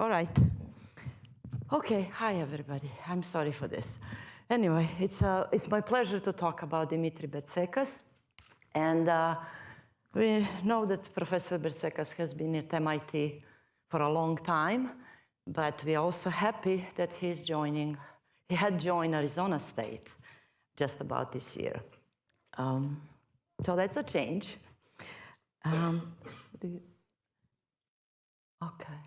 All right. Okay, hi everybody. I'm sorry for this. Anyway, it's my pleasure to talk about Dimitri Bertsekas. And we know that Professor Bertsekas has been at MIT for a long time, but we are also happy that he had joined Arizona State just about this year. So that's a change. Okay.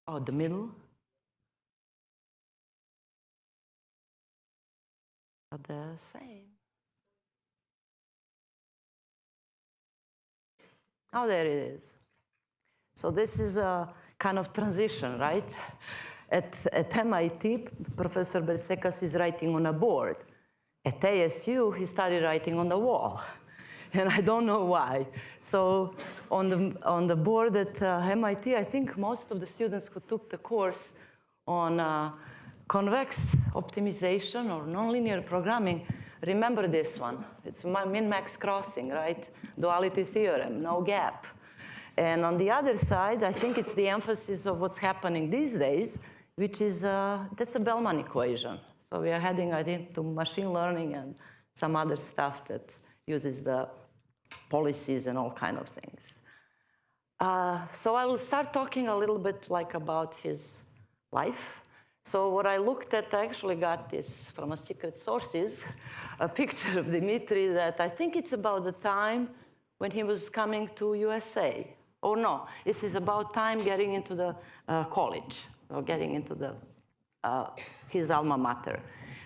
Oh, the middle? Are the same. Oh, there it is. So this is a kind of transition, right? At MIT, Professor Bertsekas is writing on a board. At ASU, he started writing on the wall. And I don't know why. So on the board at MIT, I think most of the students who took the course on convex optimization or nonlinear programming remember this one. It's min-max crossing, right? Duality theorem, no gap. And on the other side, I think it's the emphasis of what's happening these days, which is, that's a Bellman equation. So we are heading, I think, to machine learning and some other stuff that uses the policies and all kind of things. So I will start talking a little bit like about his life. So what I looked at, I actually got this from a secret sources, a picture of Dimitri that I think it's about the time when he was coming to USA. Oh no, this is about time getting into the college, or getting into the his alma mater.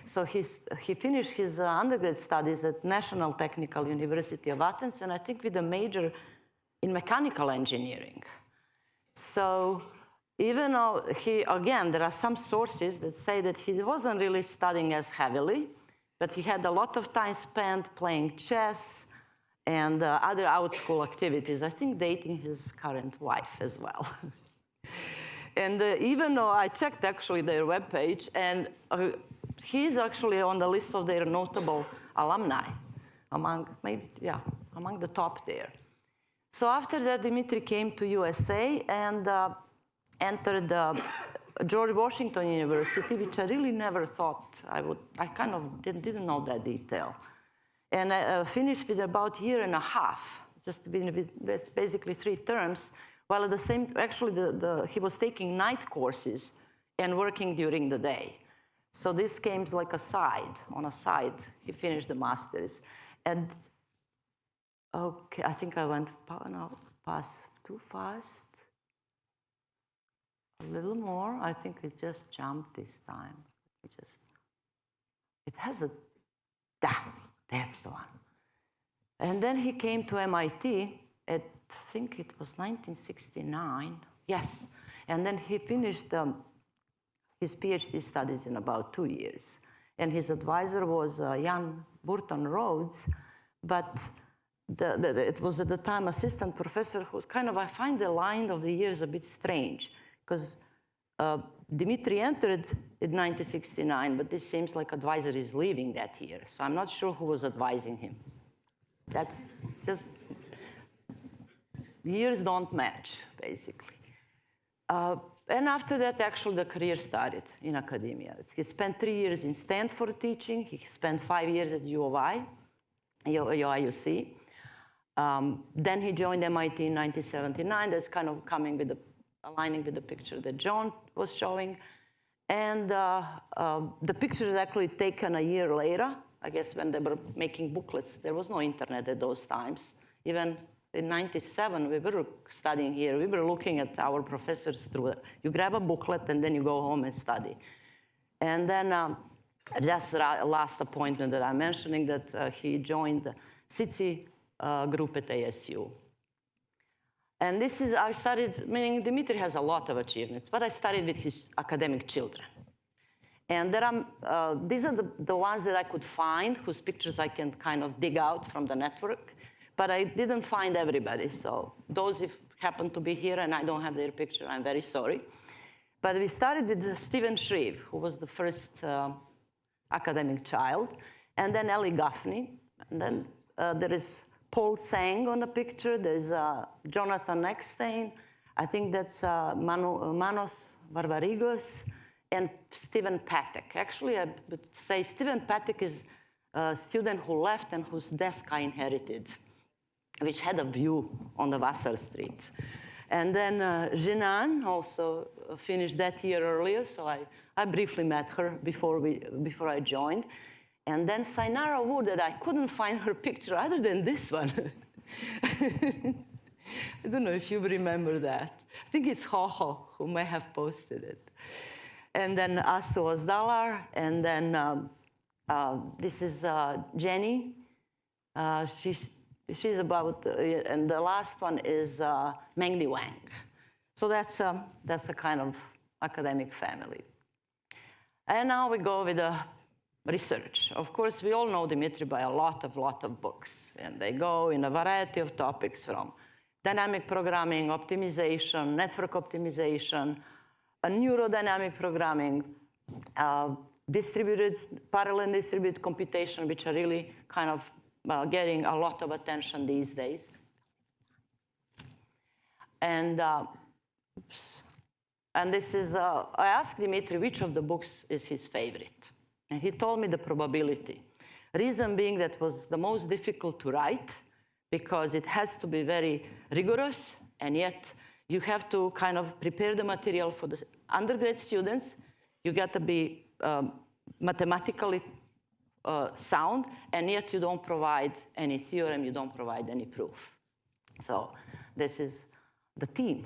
So he finished his undergrad studies at National Technical University of Athens, and I think with a major in mechanical engineering. So even though again, there are some sources that say that he wasn't really studying as heavily, but he had a lot of time spent playing chess and other out-school activities, I think dating his current wife as well. And even though I checked actually their webpage, and he's actually on the list of their notable alumni, among the top there. So after that, Dimitri came to USA and entered George Washington University, which I really never thought I kind of didn't know that detail. And I finished with about a year and a half, just with basically 3 terms, while at the same, actually he was taking night courses and working during the day. So this came like on a side, he finished the master's. And okay, I think I went past too fast. A little more, I think it just jumped this time. It has a, that's the one. And then he came to MIT at, I think it was 1969, yes. And then he finished his PhD studies in about 2 years. And his advisor was Jan Burton Rhodes, but it was at the time assistant professor who kind of, I find the line of the years a bit strange, because Dimitri entered in 1969, but this seems like advisor is leaving that year. So I'm not sure who was advising him. That's just, years don't match, basically. And after that, actually, the career started in academia. He spent 3 years in Stanford teaching. He spent 5 years at U of I, IUC. Then he joined MIT in 1979. That's kind of aligning with the picture that John was showing. And the picture is actually taken a year later, I guess, when they were making booklets. There was no internet at those times. Even in 97, we were studying here. We were looking at our professors through it. You grab a booklet, and then you go home and study. And then just the last appointment that I'm mentioning, that he joined the SITSI group at ASU. And this is, I started, meaning Dimitri has a lot of achievements, but I started with his academic children. And there are, these are the ones that I could find, whose pictures I can kind of dig out from the network. But I didn't find everybody. So those if happen to be here and I don't have their picture, I'm very sorry. But we started with Stephen Shreve, who was the first academic child, and then Ellie Gaffney, and then there is Paul Tsang on the picture. There's Jonathan Eckstein. I think that's Manos Varvarigos and Stephen Patek. Actually, I would say Stephen Patek is a student who left and whose desk I inherited, which had a view on the Vassar Street. And then Jinan also finished that year earlier, so I briefly met her before I joined. And then Sainara Wood, that I couldn't find her picture other than this one. I don't know if you remember that. I think it's Hoho who may have posted it. And then Asu Ozdalar, and then this is Jenny. She's about, and the last one is Mengli Wang. So that's a kind of academic family. And now we go with the research. Of course, we all know Dimitri by a lot of books, and they go in a variety of topics from dynamic programming, optimization, network optimization, neurodynamic programming, parallel distributed computation, which are really kind of getting a lot of attention these days. And this is, I asked Dimitri which of the books is his favorite. And he told me the probability. Reason being that was the most difficult to write because it has to be very rigorous, and yet you have to kind of prepare the material for the undergrad students. You got to be mathematically sound, and yet you don't provide any theorem, you don't provide any proof. So this is the theme.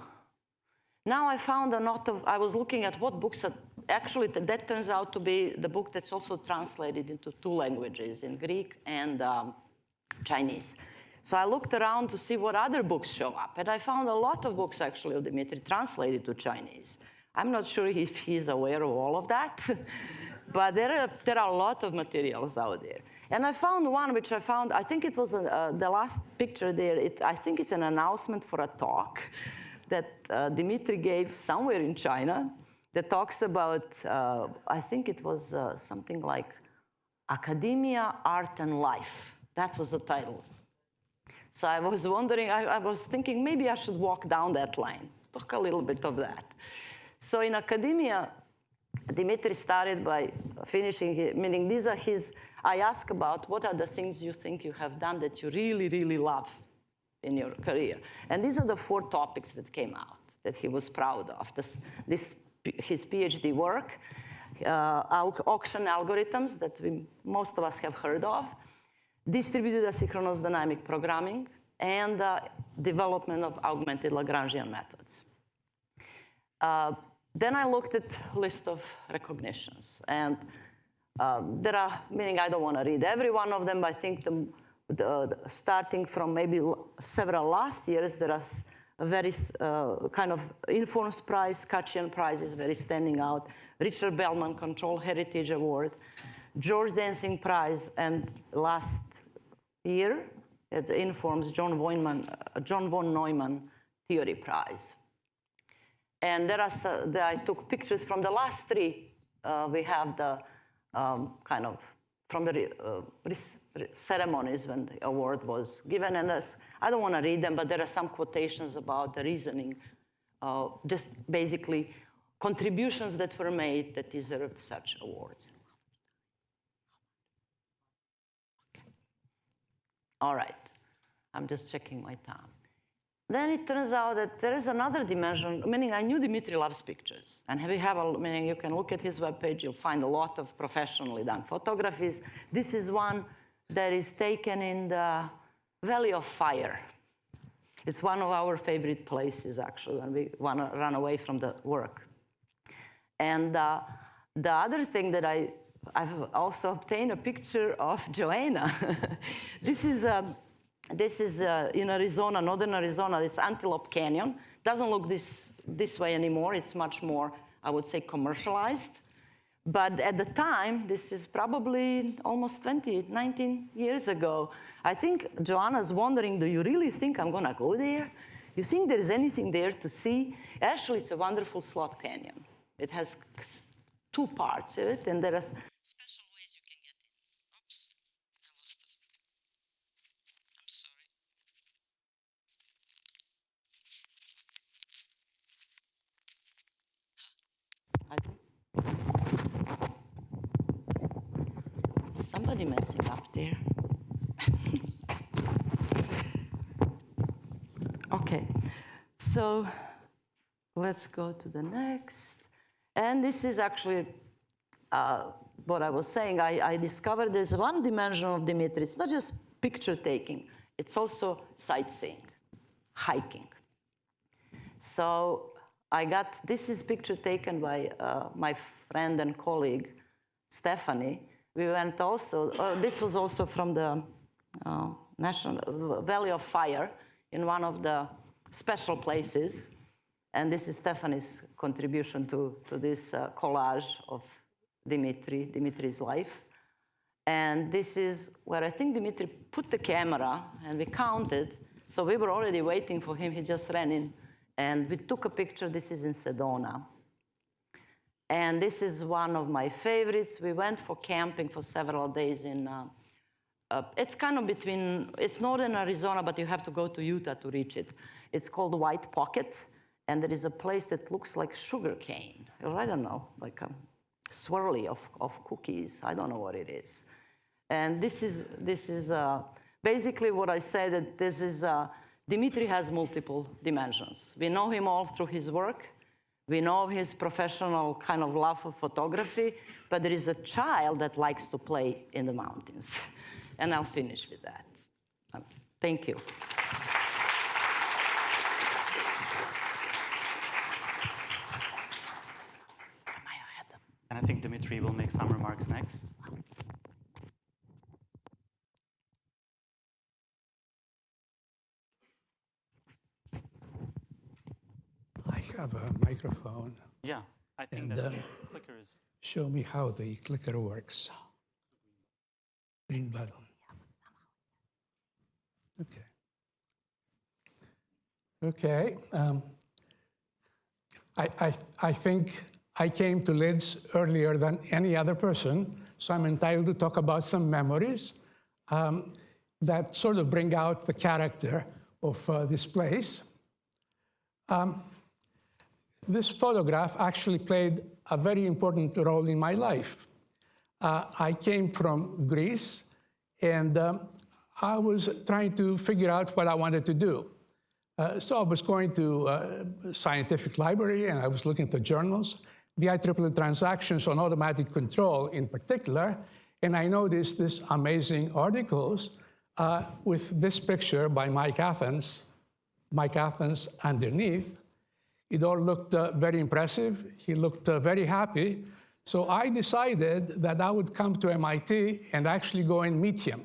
Now I found I was looking at what books actually that turns out to be the book that's also translated into 2 languages, in Greek and Chinese. So I looked around to see what other books show up, and I found a lot of books actually of Dimitri translated to Chinese. I'm not sure if he's aware of all of that, but there are a lot of materials out there. And I found one which I think it was the last picture there, I think it's an announcement for a talk that Dimitri gave somewhere in China that talks about, I think it was something like Academia, Art and Life. That was the title. So I was wondering, I was thinking maybe I should walk down that line, talk a little bit of that. So in academia, Dimitri started by finishing, meaning these are I ask about what are the things you think you have done that you really, really love in your career. And these are the 4 topics that came out that he was proud of. His PhD work, auction algorithms that most of us have heard of, distributed asynchronous dynamic programming, and development of augmented Lagrangian methods. Then I looked at a list of recognitions, and there are, meaning I don't want to read every one of them, but I think starting from maybe several last years, there are a very kind of Informs Prize, Kachian Prize is very standing out, Richard Bellman Control Heritage Award, George Dancing Prize, and last year at Informs John von Neumann Theory Prize. And I took pictures from the last 3. We have the kind of from the ceremonies when the award was given. And I don't want to read them, but there are some quotations about the reasoning, just basically contributions that were made that deserved such awards. Okay. All right, I'm just checking my time. Then it turns out that there is another dimension, meaning I knew Dimitri loves pictures. And meaning you can look at his webpage, you'll find a lot of professionally done photographies. This is one that is taken in the Valley of Fire. It's one of our favorite places, actually, when we want to run away from the work. And the other thing that I've also obtained a picture of Joanna. This is in Arizona, northern Arizona. It's Antelope Canyon. Doesn't look this way anymore. It's much more, I would say, commercialized. But at the time, this is probably almost 19 years ago. I think Joanna's wondering, do you really think I'm going to go there? You think there is anything there to see? Actually, it's a wonderful slot canyon. It has 2 parts of it, and there are special ways you can get in. Oops, I lost somebody messing up there? Okay, so let's go to the next. And this is actually what I was saying. I discovered there's one dimension of Dimitri. It's not just picture taking, it's also sightseeing, hiking. So this is picture taken by my friend and colleague, Stephanie. We went also, this was also from the National Valley of Fire in one of the special places. And this is Stephanie's contribution to this collage of Dimitri, Dimitris Life. And this is where I think Dimitri put the camera and we counted. So we were already waiting for him. He just ran in and we took a picture. This is in Sedona. And this is one of my favorites. We went for camping for several days in, it's kind of between, it's northern Arizona, but you have to go to Utah to reach it. It's called White Pocket. And there is a place that looks like sugar cane, or I don't know, like a swirly of cookies. I don't know what it is. And this is basically what I say, that this is, Dimitri has multiple dimensions. We know him all through his work. We know his professional kind of love for photography, but there is a child that likes to play in the mountains. And I'll finish with that. Thank you. And I think Dimitri will make some remarks next. I have a microphone. Yeah, I think And, that the clicker is... Show me how the clicker works. Green button. Okay. Okay. I think I came to LIDS earlier than any other person, so I'm entitled to talk about some memories that sort of bring out the character of this place. This photograph actually played a very important role in my life. I came from Greece, and I was trying to figure out what I wanted to do. So I was going to a scientific library, and I was looking at the journals, the IEEE transactions on automatic control in particular, and I noticed these amazing articles with this picture by Mike Athens underneath. It all looked very impressive. He looked very happy. So I decided that I would come to MIT and actually go and meet him.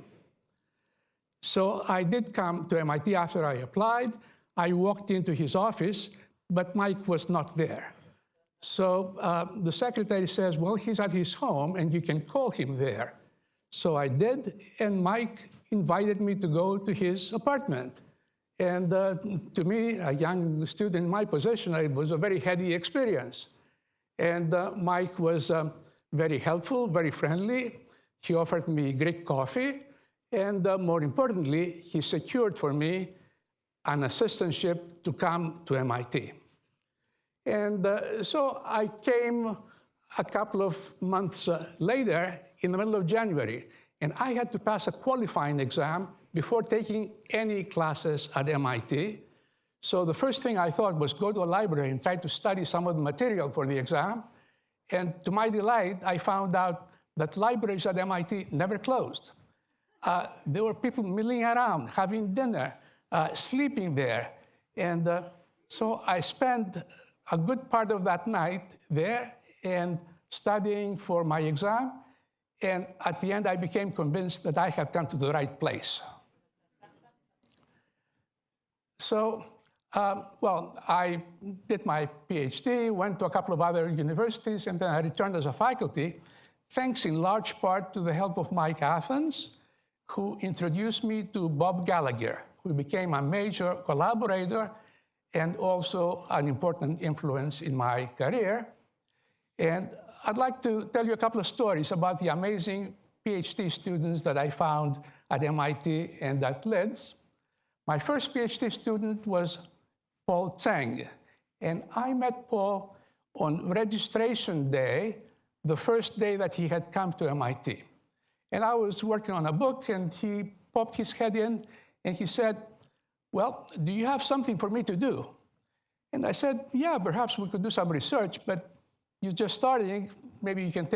So I did come to MIT after I applied. I walked into his office, but Mike was not there. So the secretary says, well, he's at his home and you can call him there. So I did, and Mike invited me to go to his apartment. And to me, a young student in my position, it was a very heady experience. And Mike was very helpful, very friendly. He offered me Greek coffee. And more importantly, he secured for me an assistantship to come to MIT. And so I came a couple of months later in the middle of January. And I had to pass a qualifying exam before taking any classes at MIT. So the first thing I thought was go to a library and try to study some of the material for the exam. And to my delight, I found out that libraries at MIT never closed. There were people milling around, having dinner, sleeping there. And so I spent a good part of that night there and studying for my exam. And at the end, I became convinced that I had come to the right place. So, well, I did my PhD, went to a couple of other universities, and then I returned as a faculty, thanks in large part to the help of Mike Athens, who introduced me to Bob Gallagher, who became a major collaborator and also an important influence in my career. And I'd like to tell you a couple of stories about the amazing PhD students that I found at MIT and at LIDS. My first PhD student was Paul Tseng, and I met Paul on registration day, the first day that he had come to MIT. And I was working on a book, and he popped his head in, and he said, well, do you have something for me to do? And I said, yeah, perhaps we could do some research, but you're just starting. Maybe you can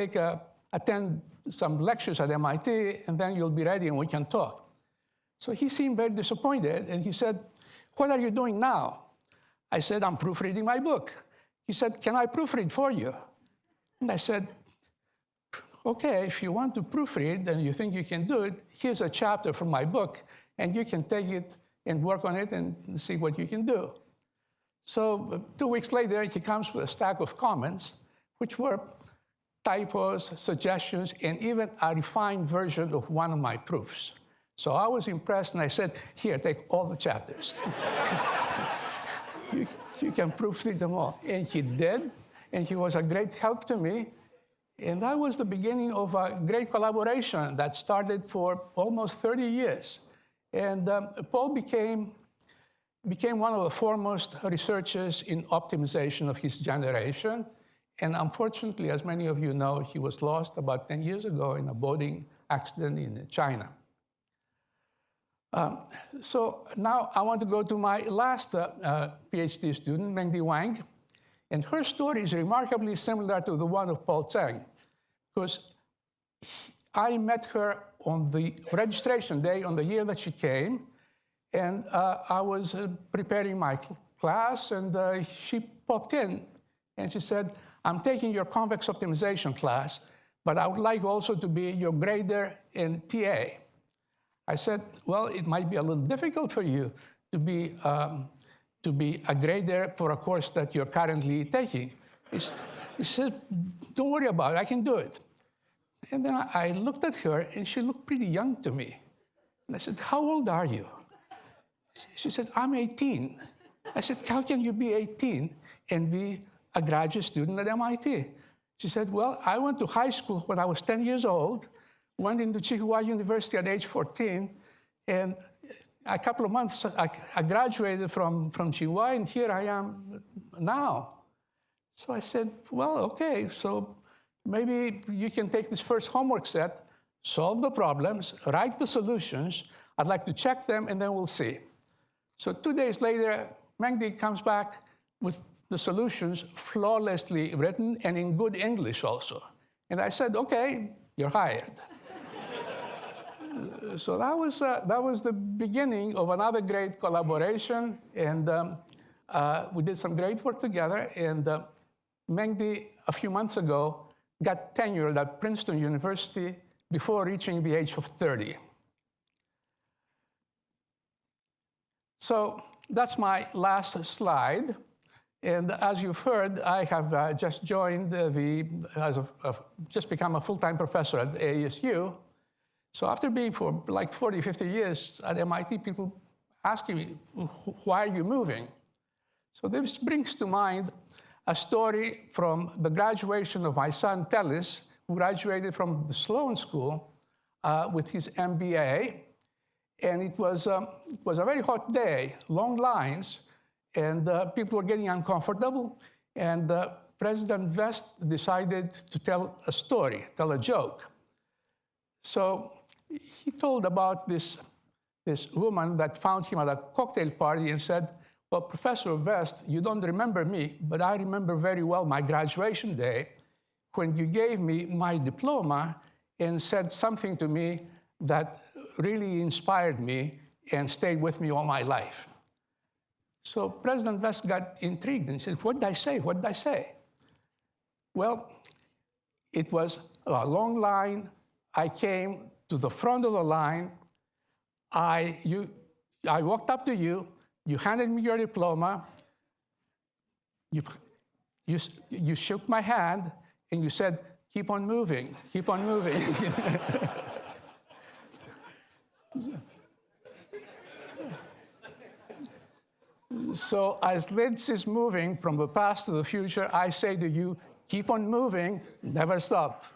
attend some lectures at MIT, and then you'll be ready and we can talk. So he seemed very disappointed, and he said, what are you doing now? I said, I'm proofreading my book. He said, can I proofread for you? And I said, okay, if you want to proofread and you think you can do it, here's a chapter from my book, and you can take it and work on it and see what you can do. So 2 weeks later, he comes with a stack of comments, which were typos, suggestions, and even a refined version of one of my proofs. So I was impressed, and I said, here, take all the chapters. you can proofread them all. And he did, and he was a great help to me. And that was the beginning of a great collaboration that started for almost 30 years. And Paul became one of the foremost researchers in optimization of his generation. And unfortunately, as many of you know, he was lost about 10 years ago in a boating accident in China. So now I want to go to my last PhD student, Mengdi Wang. And her story is remarkably similar to the one of Paul Cheng, because I met her on the registration day, on the year that she came, and I was preparing my class, and she popped in, and she said, I'm taking your convex optimization class, but I would like also to be your grader and TA. I said, well, it might be a little difficult for you to be a grader for a course that you're currently taking. He said, don't worry about it, I can do it. And then I looked at her, and she looked pretty young to me. And I said, how old are you? She said, I'm 18. I said, how can you be 18 and be a graduate student at MIT? She said, well, I went to high school when I was 10 years old, went into Tsinghua University at age 14, and a couple of months, I graduated from Tsinghua, and here I am now. So I said, well, okay, so maybe you can take this first homework set, solve the problems, write the solutions. I'd like to check them, and then we'll see. So 2 days later, Mengdi comes back with the solutions flawlessly written and in good English also. And I said, okay, you're hired. So that was the beginning of another great collaboration, and we did some great work together. And Mengdi, a few months ago, got tenured at Princeton University before reaching the age of 30. So that's my last slide. And as you've heard, I have just joined just become a full-time professor at ASU. So after being for like 40, 50 years at MIT, people asking me, why are you moving? So this brings to mind a story from the graduation of my son, Tellis, who graduated from the Sloan School with his MBA. And it was a very hot day, long lines, and people were getting uncomfortable. And President Vest decided to tell a story, tell a joke. So he told about this woman that found him at a cocktail party and said, well, Professor Vest, you don't remember me, but I remember very well my graduation day when you gave me my diploma and said something to me that really inspired me and stayed with me all my life. So President Vest got intrigued and said, what did I say? What did I say? Well, it was a long line. I came to the front of the line. I walked up to you. You handed me your diploma. You shook my hand, and you said, keep on moving, keep on moving. So as LIDS is moving from the past to the future, I say to you, keep on moving, never stop.